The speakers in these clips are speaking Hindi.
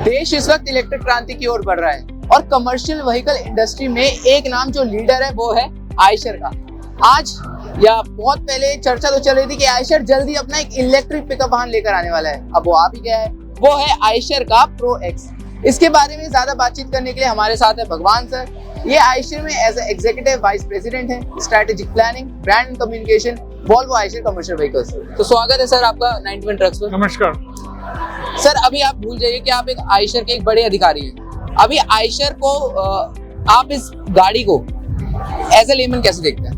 देश इस वक्त इलेक्ट्रिक क्रांति की ओर बढ़ रहा है और कमर्शियल व्हीकल इंडस्ट्री में एक नाम जो लीडर है वो है आयशर का। आज या बहुत पहले चर्चा तो चल रही थी कि आयशर जल्दी अपना एक इलेक्ट्रिक पिकअप वाहन लेकर आने वाला है। अब वो आ भी गया है, वो है आयशर का प्रो एक्स। इसके बारे में ज्यादा बातचीत करने के लिए हमारे साथ है भगवान सर। ये आयशर में एज एग्जीक्यूटिव वाइस प्रेसिडेंट है, strategic planning, brand and communication, Volvo Eicher commercial vehicles. तो स्वागत है सर आपका 91 ट्रक्स पर। नमस्कार सर, अभी आप भूल जाइए कि आप एक आयशर के एक बड़े अधिकारी हैं। अभी आयशर को आप इस गाड़ी को एज ए लेमन कैसे देखते हैं?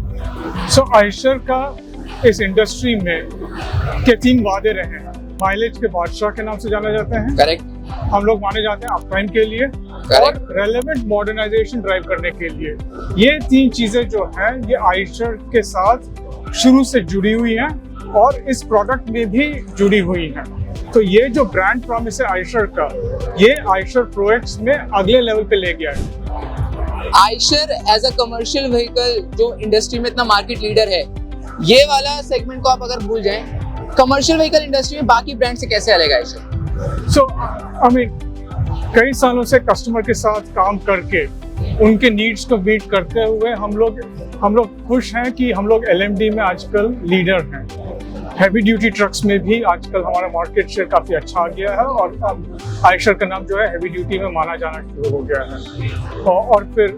आयशर का इस इंडस्ट्री में के 3 वादे रहे हैं। माइलेज के बादशाह के नाम से जाना जाते हैं। करेक्ट। हम लोग माने जाते हैं अपटाइम के लिए और रेलेवेंट मॉडर्नाइजेशन ड्राइव करने के लिए। ये 3 चीजें जो हैं ये आयशर के साथ शुरू से जुड़ी हुई हैं और इस प्रोडक्ट में भी जुड़ी हुई हैं। तो ये जो ब्रांड प्रॉमिस है आयशर का, ये आयशर प्रो एक्स में अगले लेवल पे ले गया है। Eicher as a commercial vehicle जो इंडस्ट्री में इतना मार्केट लीडर है, ये वाला सेगमेंट को आप अगर भूल जाएं, कमर्शियल व्हीकल इंडस्ट्री में बाकी ब्रांड से कैसे अलग है आयशर? कई सालों से कस्टमर के साथ काम करके उनके नीड्स को मीट करते हुए हम लोग खुश हैं कि हम लोग LMD में आजकल लीडर हैं। हैवी ड्यूटी ट्रक्स में भी आजकल हमारा मार्केट शेयर काफ़ी अच्छा आ गया है और अब आयशर का नाम जो है हैवी ड्यूटी में माना जाना शुरू हो गया है। और फिर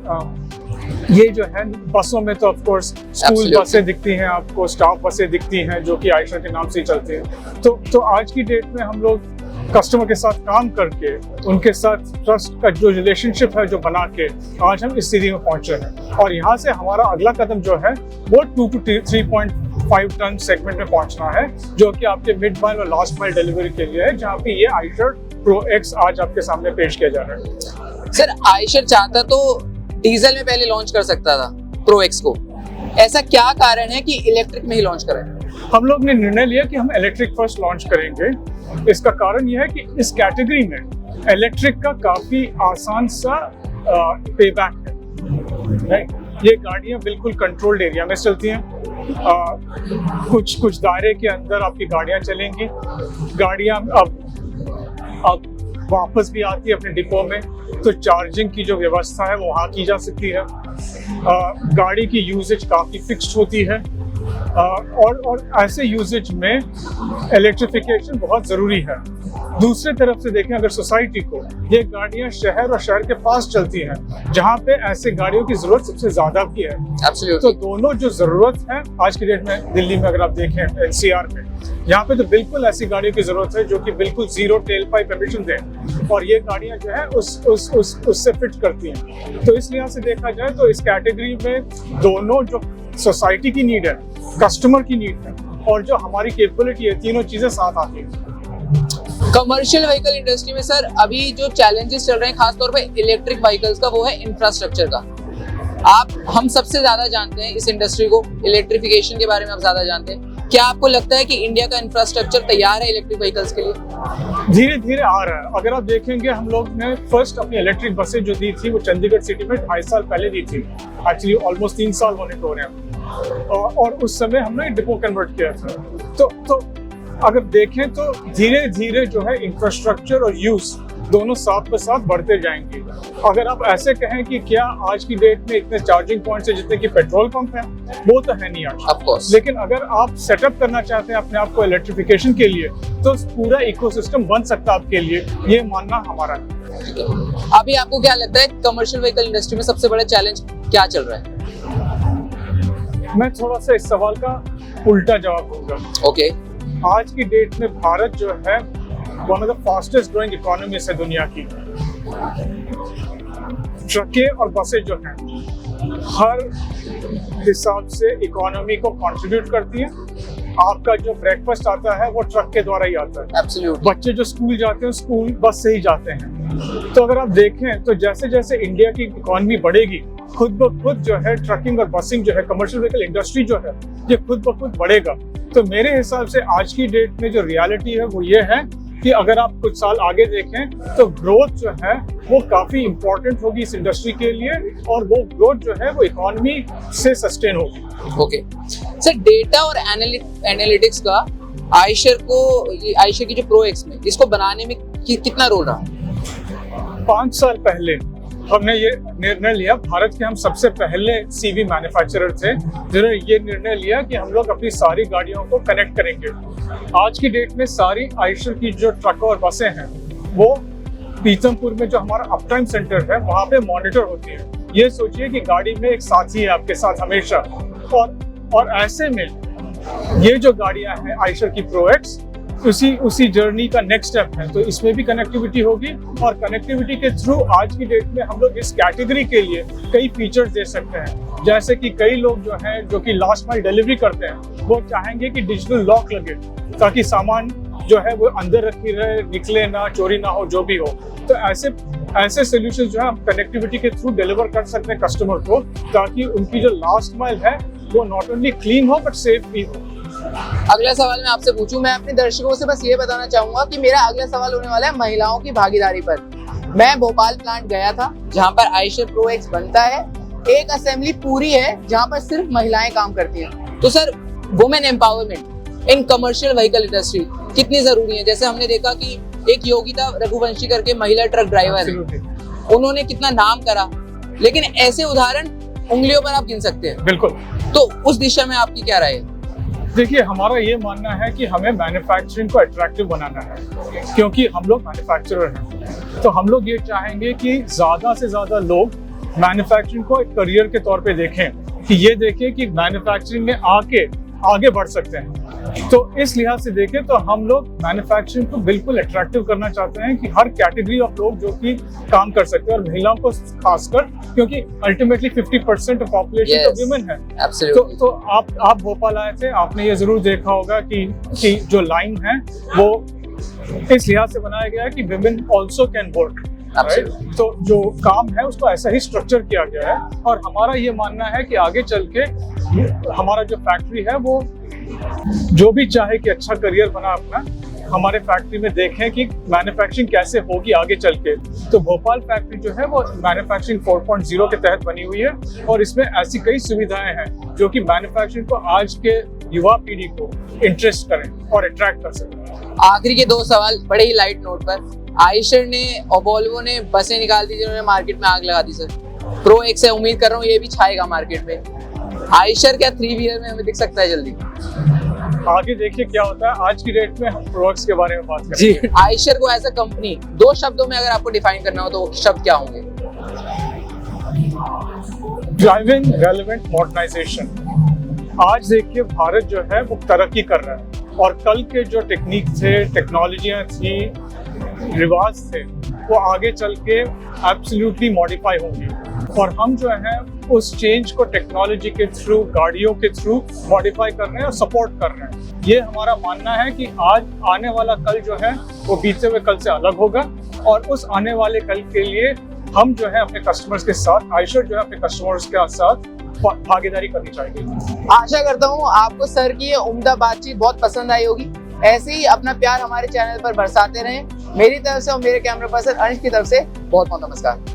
ये जो है बसों में तो ऑफ कोर्स स्कूल बसें दिखती हैं, आपको स्टाफ बसें दिखती हैं जो कि आयशर के नाम से ही चलती हैं। तो आज की डेट में हम लोग कस्टमर के साथ काम करके उनके साथ ट्रस्ट का जो रिलेशनशिप है जो बना के आज हम इस स्थिति में पहुंचे हैं। और यहाँ से हमारा अगला कदम जो है वो 2 to 3.5 टन सेगमेंट में पहुंचना है, जो कि आपके मिड माइल और लास्ट माइल डिलीवरी के लिए है, जहाँ पे ये आयशर प्रो एक्स आज आपके सामने पेश किया जा रहा है। सर, आयशर चाहता तो डीजल में पहले लॉन्च कर सकता था प्रो एक्स को, ऐसा क्या कारण है कि इलेक्ट्रिक में ही लॉन्च करें? हम लोग ने निर्णय लिया कि हम इलेक्ट्रिक फर्स्ट लॉन्च करेंगे। इसका कारण यह है कि इस कैटेगरी में इलेक्ट्रिक का काफी आसान सा पेबैक है, राइट? ये गाड़ियां बिल्कुल कंट्रोल्ड एरिया में चलती हैं। कुछ दायरे के अंदर आपकी गाड़ियां चलेंगी। गाड़ियां अब वापस भी आती है अपने डिपो में, तो चार्जिंग की जो व्यवस्था है वो वहाँ की जा सकती है। गाड़ी की यूजेज काफ़ी फिक्स्ड होती है और ऐसे यूजेज में इलेक्ट्रिफिकेशन बहुत ज़रूरी है। दूसरे तरफ से देखें अगर सोसाइटी को, ये गाड़ियाँ शहर और शहर के पास चलती हैं जहाँ पे ऐसे गाड़ियों की ज़रूरत सबसे ज़्यादा भी है। तो दोनों जो ज़रूरत है आज की डेट में दिल्ली में अगर आप देखें NCR में, यहाँ पे तो बिल्कुल ऐसी गाड़ियों की ज़रूरत है जो कि बिल्कुल ज़ीरो टेल पाइप एमिशन दें, और ये गाड़ियाँ जो है उससे फिट करती हैं। तो इस लिहाज से देखा जाए तो इस कैटेगरी में दोनों जो सोसाइटी की नीड है, कस्टमर की नीड है और जो हमारी कैपेबिलिटी है, तीनों चीज़ें साथ आती हैं। कमर्शियल व्हीकल इंडस्ट्री में सर अभी जो चैलेंजेस चल रहे हैं खासतौर पे इलेक्ट्रिक व्हीकल्स का, वो है इंफ्रास्ट्रक्चर का। हम सबसे ज्यादा जानते हैं इस इंडस्ट्री को, इलेक्ट्रिफिकेशन के बारे में आप ज्यादा जानते हैं। क्या आपको लगता है कि इंडिया का इंफ्रास्ट्रक्चर तैयार है इलेक्ट्रिक व्हीकल्स के लिए? धीरे धीरे आ रहा है। अगर आप देखेंगे, हम लोग ने फर्स्ट अपनी इलेक्ट्रिक बसें जो दी थी वो चंडीगढ़ सिटी में 2.5 साल पहले दी थी। एक्चुअली ऑलमोस्ट 3 साल होने को हो रहे हैं और उस समय हमने डिपो कन्वर्ट किया था। तो अगर देखें तो धीरे धीरे जो है इंफ्रास्ट्रक्चर और यूज दोनों साथ पे साथ बढ़ते जाएंगे। अगर आप ऐसे कहें कि क्या आज की डेट में इतने चार्जिंग पॉइंट्स है जितने कि पेट्रोल पंप हैं, वो तो है नहीं आज। लेकिन अगर आप सेटअप करना चाहते हैं अपने आप को इलेक्ट्रिफिकेशन के लिए, तो पूरा इकोसिस्टम बन सकता है आपके लिए, ये मानना हमारा है। अभी आपको क्या लगता है कमर्शियल व्हीकल इंडस्ट्री में सबसे बड़ा चैलेंज क्या चल रहा है? मैं थोड़ा सा इस सवाल का उल्टा जवाब दूंगा। ओके। आज की डेट में भारत जो है one of the fastest growing economies है दुनिया की। ट्रकें और बसें जो हैं हर हिसाब से इकोनॉमी को कंट्रीब्यूट करती हैं। आपका जो ब्रेकफास्ट आता है वो ट्रक के द्वारा ही आता है। Absolutely. बच्चे जो स्कूल जाते हैं स्कूल बस से ही जाते हैं। तो अगर आप देखें तो जैसे जैसे इंडिया की इकोनॉमी बढ़ेगी, खुद ब खुद जो है ट्रकिंग और बसिंग जो है, कमर्शियल व्हीकल इंडस्ट्री जो है, ये खुद ब खुद बढ़ेगा। तो मेरे हिसाब से आज की डेट में जो रियलिटी है वो ये है कि अगर आप कुछ साल आगे देखें तो ग्रोथ जो है वो काफ़ी इम्पोर्टेंट होगी इस इंडस्ट्री के लिए, और वो ग्रोथ जो है वो इकोनॉमी से सस्टेन होगी। ओके सर, डेटा और एनालिटिक्स का आयशर की जो प्रो एक्स में इसको बनाने में कितना रोल रहा? 5 साल पहले हमने ये निर्णय लिया। भारत के हम सबसे पहले सीवी मैन्युफैक्चरर थे जिन्होंने ये निर्णय लिया कि हम लोग अपनी सारी गाड़ियों को कनेक्ट करेंगे। आज की डेट में सारी आयशर की जो ट्रक और बसें हैं वो पीतमपुर में जो हमारा अपटाइम सेंटर है वहाँ पे मॉनिटर होती है। ये सोचिए कि गाड़ी में एक साथी है आपके साथ हमेशा, और ऐसे में ये जो गाड़ियाँ हैं आयशर की प्रो एक्स उसी जर्नी का नेक्स्ट स्टेप है। तो इसमें भी कनेक्टिविटी होगी, और कनेक्टिविटी के थ्रू आज की डेट में हम लोग इस कैटेगरी के लिए कई फीचर्स दे सकते हैं। जैसे कि कई लोग जो हैं जो कि लास्ट माइल डिलीवरी करते हैं वो चाहेंगे कि डिजिटल लॉक लगे ताकि सामान जो है वो अंदर रखी रहे, निकले ना, चोरी ना हो, जो भी हो। तो ऐसे सोल्यूशन जो है हम कनेक्टिविटी के थ्रू डिलीवर कर सकते हैं कस्टमर को, ताकि उनकी जो लास्ट माइल है वो नॉट ओनली क्लीन हो बट सेफ भी हो। अगला सवाल मैं आपसे पूछूं, मैं अपने दर्शकों से बस ये बताना चाहूंगा कि मेरा अगला सवाल होने वाला है महिलाओं की भागीदारी पर। मैं भोपाल प्लांट गया था जहां पर आयशर प्रो एक्स बनता है। एक असेंबली पूरी है जहां पर सिर्फ महिलाएं काम करती हैं। तो sir, women empowerment in commercial vehicle industry कितनी जरूरी है? जैसे हमने देखा कि एक योगिता रघुवंशी करके महिला ट्रक ड्राइवर है, उन्होंने कितना नाम करा, लेकिन ऐसे उदाहरण उंगलियों पर आप गिन सकते हैं। बिल्कुल। तो उस दिशा में आपकी क्या राय है? देखिए, हमारा ये मानना है कि हमें मैन्युफैक्चरिंग को अट्रैक्टिव बनाना है, क्योंकि हम लोग मैन्युफैक्चरर हैं। तो हम लोग ये चाहेंगे कि ज़्यादा से ज़्यादा लोग मैन्युफैक्चरिंग को एक करियर के तौर पे देखें, कि ये देखें कि मैन्युफैक्चरिंग में आगे बढ़ सकते हैं। तो इस लिहाज से देखें तो हम लोग मैन्युफैक्चरिंग को बिल्कुल अट्रैक्टिव करना चाहते हैं कि हर कैटेगरी ऑफ लोग जो कि काम कर सकते हैं, और महिलाओं को खासकर, क्योंकि अल्टीमेटली 50% ऑफ पॉपुलेशन तो वुमेन है। तो आप भोपाल आए थे, आपने ये जरूर देखा होगा कि जो लाइन है वो इस लिहाज से बनाया गया है कि वुमेन ऑल्सो कैन वर्क। तो जो काम है उसको ऐसा ही स्ट्रक्चर किया गया है, और हमारा ये मानना है कि आगे चल के हमारा जो फैक्ट्री है वो जो भी चाहे कि अच्छा करियर बना अपना, हमारे फैक्ट्री में देखें कि मैन्युफैक्चरिंग कैसे होगी आगे चल के। तो भोपाल फैक्ट्री जो है वो मैन्युफैक्चरिंग 4.0 के तहत बनी हुई है, और इसमें ऐसी कई सुविधाएं हैं जो कि मैन्युफैक्चरिंग को आज के युवा पीढ़ी को इंटरेस्ट करें और अट्रैक्ट कर सकें। आखिरी के 2 सवाल बड़े ही लाइट नोट पर। आयशर ने और वोल्वो ने बसें निकाल दी जिन्होंने मार्केट में आग लगा दी। सर, प्रो एक्स से उम्मीद कर रहा हूँ ये भी छाएगा मार्केट में। आयशर क्या 3 व्हीलर में हमें दिख सकता है जल्दी? आगे देखिए क्या होता है। आज की डेट में हम प्रो एक्स के बारे में बात करेंगे। जी, आयशर को एज अ कंपनी 2 शब्दों में अगर आपको डिफाइन करना हो तो वो शब्द क्या होंगे? Driving relevant modernisation. आज देखिए भारत जो है वो तरक्की कर रहा है, और कल के जो टेक्निक थे, टेक्नोलॉजियाँ थी, रिवाज थे, वो आगे चल के एब्सोल्युटली मॉडिफाई होंगी, और हम जो है उस चेंज को टेक्नोलॉजी के थ्रू, गाड़ियों के थ्रू मॉडिफाई कर रहे हैं और सपोर्ट कर रहे हैं। ये हमारा मानना है कि आज आने वाला कल जो है वो बीते हुए कल से अलग होगा, और उस आने वाले कल के लिए हम जो है अपने कस्टमर्स के साथ, आयशर जो है अपने कस्टमर्स के साथ भागीदारी करनी चाहिए। आशा करता हूँ आपको सर की ये उम्दा बातचीत बहुत पसंद आई होगी। ऐसे ही अपना प्यार हमारे चैनल पर बरसाते रहें। मेरी तरफ से और मेरे कैमरा पर्सन अंश की तरफ से बहुत बहुत नमस्कार।